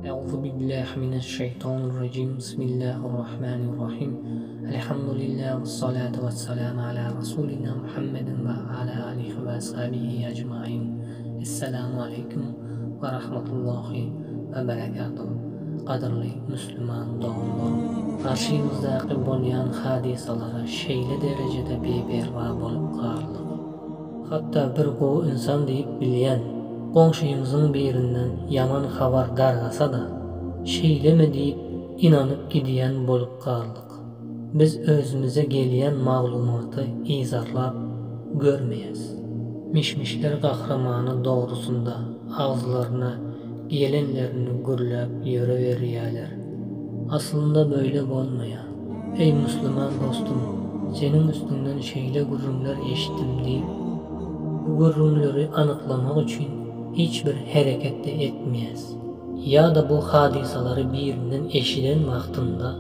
أعوذ بالله من الشيطان الرجيم بسم الله الرحمن الرحيم الحمد لله والصلاة والسلام على رسولنا محمد وعلى آله وصحبه أجمعين السلام عليكم ورحمة الله وبركاته. Qadrli Müslüman doğumlar, karşımızdaki bolyan hadisalara şeyle derecede beperva bolup qaldyk. Hatta bir gowy insan diýip bilýän goňşymyzyň birinden yaman habar dargasa da şeýleme diýip inanyp gidýän bolup qaldyk. Biz özümize gelýän maglumaty izarlap görmeýäs. Mişmişler gahramany dogrusunda agzlaryna gelenlerini gürläp ýöreberýärler. Aslında böyle bolmaýar. Ey Müslüman dostum, senin üstünden şeýle gürrümler eşitdim diýip bu gürrümleri anyklamak üçin hiçbir hereket de etmeýäs. Ya da bu hadisaları birinden eşiden wagtynda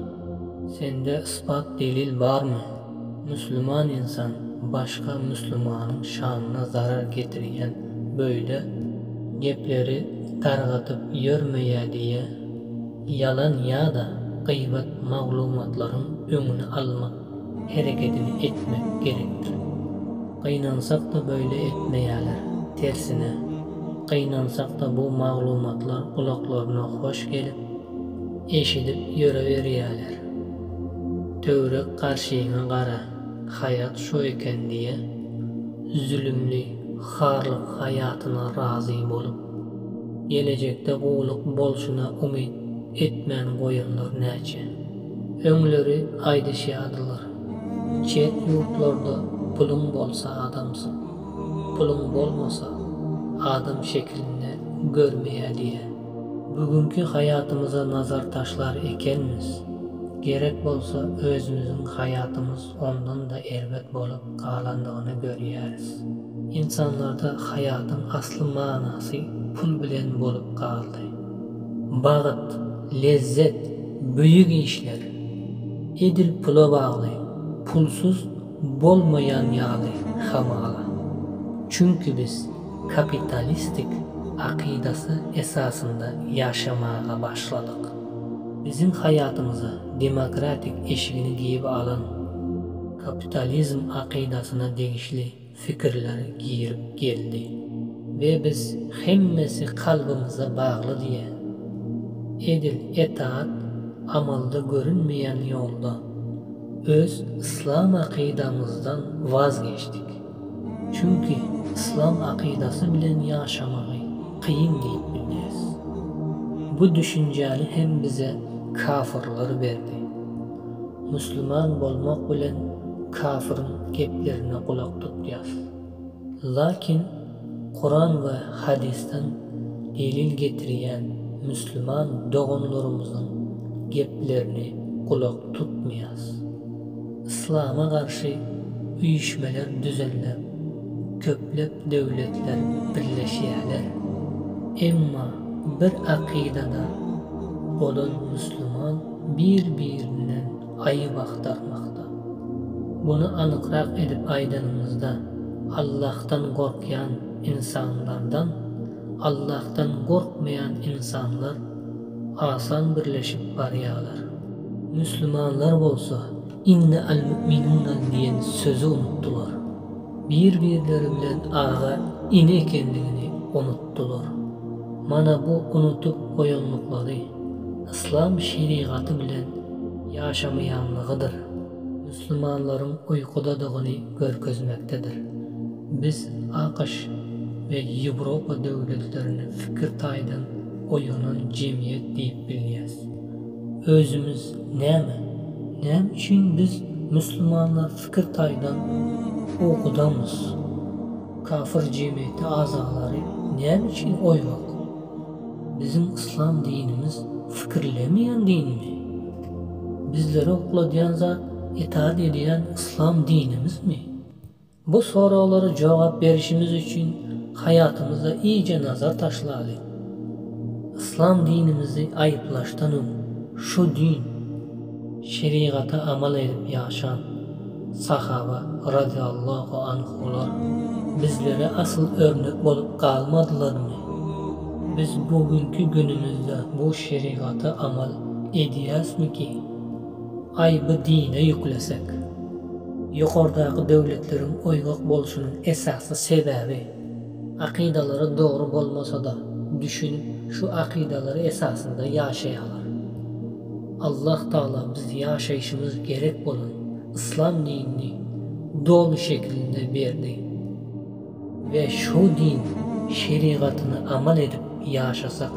sende ispat delil barmy? Müslüman insan başka Müslümanyň şanyna zarar getirýän böyle gepleri targatyp ýörmeýär diye yalan ya da gıybat maglumatlaryň öňüni almak hereketini etmek gerekdir. Kıynansak da böyle etmeýärler. Tersine kıynansak da bu maglumatlar kulaklarına hoş gelip eşidip ýöreberýärler. Töwrek karşyňa gara, hayat şu eken diye zulümli, harlyk hayatyna razy bolup gelecekde gowluk bolşuna umyt etmän goýanlar näçe. Öňleri aýdyşýardylar. Çet ýurtlarda pulun bolsa adamsın, pulun bolmasa adam şeklinde görmeýär diye. Bugünkü hayatımıza nazar taşlar ekenmiz. Gerek bolsa özümüzün hayatımız ondan da elbet bolup galandygyny görýäris. İnsanlarda hayatın aslı manasy pul bilen bolup qaldy. Bagyt, lezzet, büyük işler edil pula bagly, pulsuz bolmayan ýaly hamala. Çünkü biz kapitalistik akidası esasında yaşamağa başladık. Bizim hayatımıza demokratik eşigini giyip alan kapitalizm akidasına degişli fikirler girip geldi. Ve biz hemmesi kalbimize bağlı diye edil etaat amalda görünmeyen yolda öz İslam akidamızdan vazgeçtik. Çünkü İslam akidası bilen yaşamagy kıyın diýip bilýäs. Bu düşünjäni hem bize kafirler berdi. Müslüman bolmak bilen kafirin geplerine kulak tutýas. Lakin Kur'an ve hadisten delil getirýän Müslüman dogonlarymyzyň geplerini kulak tutmaýas. İslam'a karşı uyuşmeler düzenlep, köplep devletler birleşýärler. Emma bir akidada bolan Müslüman bir-birinden aýyp aktarmakda. Bunu anykyrak edip aýdanymyzda Allah'tan gorkýan insanlardan Allah'tan gorkmayan insanlar asan birleşip barýarlar. Müslümanlar bolsa inne al-mu'minuna diyen sözü unuttular. Birbirleri bilen ağa ine ekenligini unuttular. Mana bu unutup goýanlyklary İslam şeriatı bilen ýaşamaýanlygydyr. Müslümanlaryň uýkudadygyny görkezmekdedir. Biz AKŞ ve Ýewropa döwletlerini fikir taýdan oýanan jemgyýet diýip bilýäs. Özümüz näme üçin biz Müslümanlar fikir taýdan okudamız? Kafir jemgyýeti azalary näme üçin oýmak? Bizim İslam dinimiz fikirlemeýän dinmi? Bizlere okladýan zat itaat edýän İslam dinimizmi? Bu soralara cevap verişimiz için hayatımıza iyice nazar taşlaly. İslam dinimizi aýyplaşdan şu din şeriata amal edip ýaşan sahaba radiyallahu anhular bizlere asıl örnek bolup kalmadılar mı? Biz bugünkü günümüzde bu şeriata amal ediyasmı ki aybı dine yüklesek? Yukarıdaki devletlerin oygak boluşunun esası sebebi akidaları doğru bolmasa da düşünüp şu akidaları esasında yaşayalar. Allah Teala biz yaşayışımız gerek bolan İslam dinini dolu şeklinde verdi. Ve şu din şeriatını amal edip yaşasak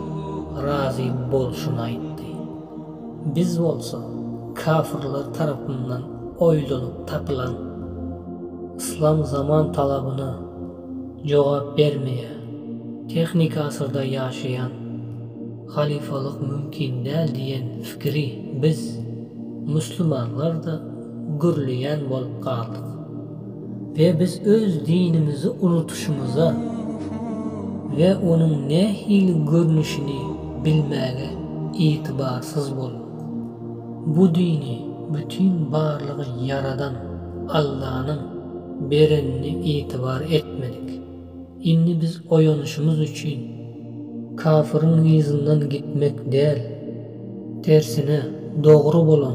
razı bolşuna aytti. Biz olsa kafirler tarafından oylanıp tapılan İslam zaman talabına cevap vermeye teknik asırda yaşayan halifalık mümkün değil diyen fikri biz Müslümanlar da gürleyen bolup kaldık. Ve biz öz dinimizi unutuşumuza ve onun ne hil görünüşünü bilmeye itibarsız bulduk. Bu dini bütün varlığı yaradan Allah'ın berenini itibar etmedik. İnni biz oyanışımız için kafirin yüzünden gitmek değil, tersine doğru olan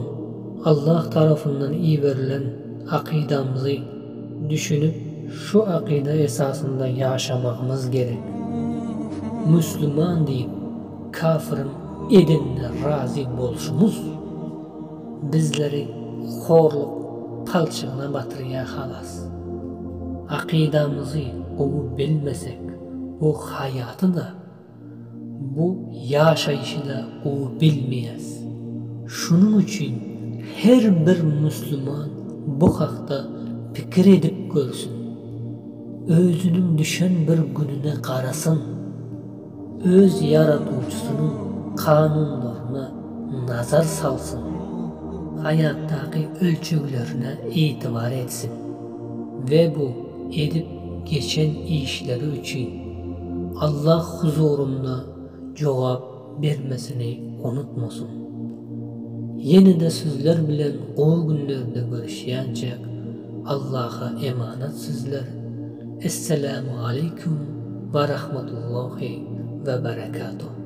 Allah tarafından iyi verilen akidamızı düşünüp şu akide esasında yaşamamız gerek. Müslüman deyip kafirin edinine razı bolşumuz bizleri horluk palçığına batırıya halas. Akidamızı o bilmesek bu hayatı da bu yaşayışı da o bilmeyiz. Şunun için her bir Müslüman bu hakta fikir edip görsün. Özünün düşen bir gününe karasın. Öz yaratıcısının kanunlarına nazar salsın. Hayattaki ölçülerine itibar etsin. Ve bu edip geçen işleri için Allah huzurunda cevap vermesini unutmasın. Yine de sizler bilen o günlerde görüşeceğiz. Allah'a emanet sizler. Esselamu aleyküm ve rahmetullahi ve berekatuhu.